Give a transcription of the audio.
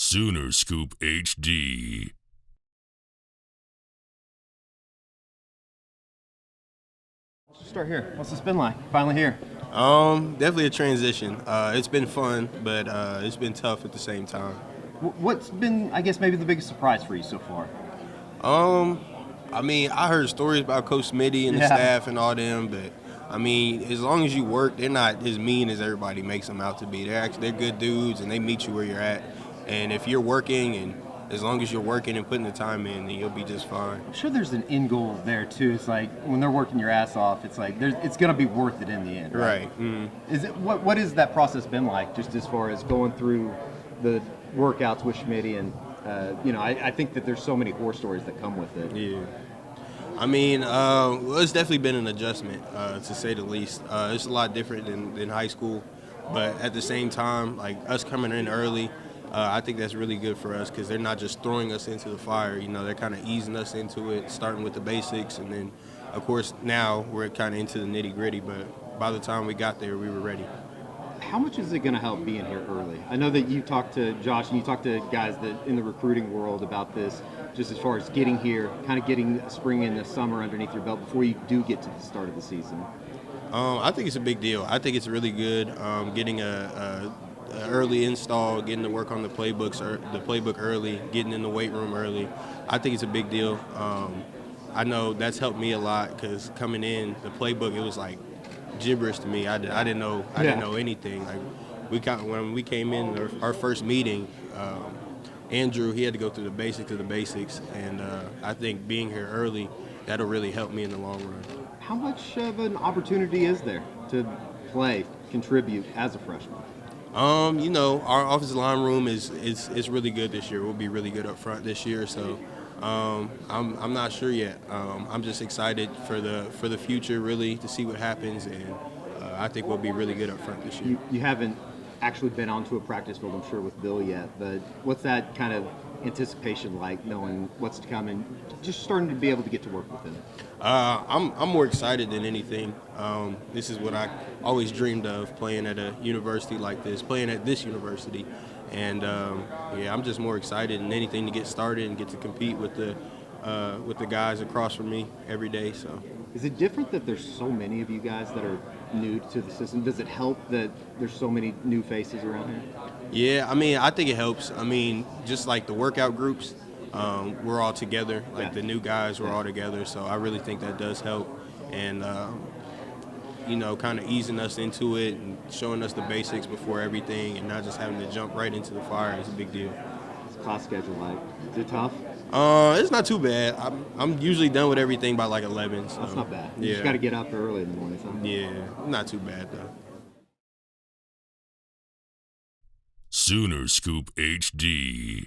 Sooner Scoop HD. Let's start here. What's this been like? Finally here. Definitely a transition. It's been fun, but it's been tough at the same time. What's been, I guess, maybe the biggest surprise for you so far? I mean, I heard stories about Coach Smitty and the staff and all them, but I mean, as long as you work, they're not as mean as everybody makes them out to be. They're good dudes, and they meet you where you're at. And if you're working, and as long as you're working and putting the time in, then you'll be just fine. I'm sure there's an end goal there too. It's like when they're working your ass off, it's like it's gonna be worth it in the end, right? Right. Mm-hmm. Is it what has that process been like, just as far as going through the workouts with Schmitty and I think that there's so many horror stories that come with it. Yeah. I mean, well, it's definitely been an adjustment, to say the least. It's a lot different than high school, but at the same time, like us coming in early, I think that's really good for us because they're not just throwing us into the fire. You know, they're kind of easing us into it, starting with the basics, and then, of course, now we're kind of into the nitty gritty. But by the time we got there, we were ready. How much is it going to help being here early? I know that you talked to Josh and you talked to guys that in the recruiting world about this, just as far as getting here, kind of getting spring and the summer underneath your belt before you do get to the start of the season. I think it's a big deal. I think it's really good getting a early install, getting to work on the playbook early, getting in the weight room early. I think it's a big deal. I know that's helped me a lot because coming in the playbook, it was like gibberish to me. I didn't know anything. Like when we came in our first meeting, Andrew, he had to go through the basics of the basics, and I think being here early, that'll really help me in the long run. How much of an opportunity is there to play, contribute as a freshman? Our offensive line room is really good this year. We'll be really good up front this year. So I'm not sure yet. I'm just excited for the future, really, to see what happens, and I think we'll be really good up front this year. You haven't actually been onto a practice field, I'm sure, with Bill yet, but what's that kind of anticipation like, knowing what's to come and just starting to be able to get to work with him? I'm more excited than anything. This is what I always dreamed of, playing at a university like this, playing at this university. And I'm just more excited than anything to get started and get to compete with the guys across from me every day. So, is it different that there's so many of you guys that are new to the system? Does it help that there's so many new faces around here? Yeah, I mean, I think it helps. I mean, just like the workout groups, we're all together. Like the new guys, we're all together. So I really think that does help. And kind of easing us into it and showing us the basics before everything and not just having to jump right into the fire is a big deal. What's the class schedule like? Is it tough? It's not too bad. I'm usually done with everything by like 11. So. That's not bad. You just got to get up early in the morning. Huh? Yeah, not too bad though. Sooner Scoop HD.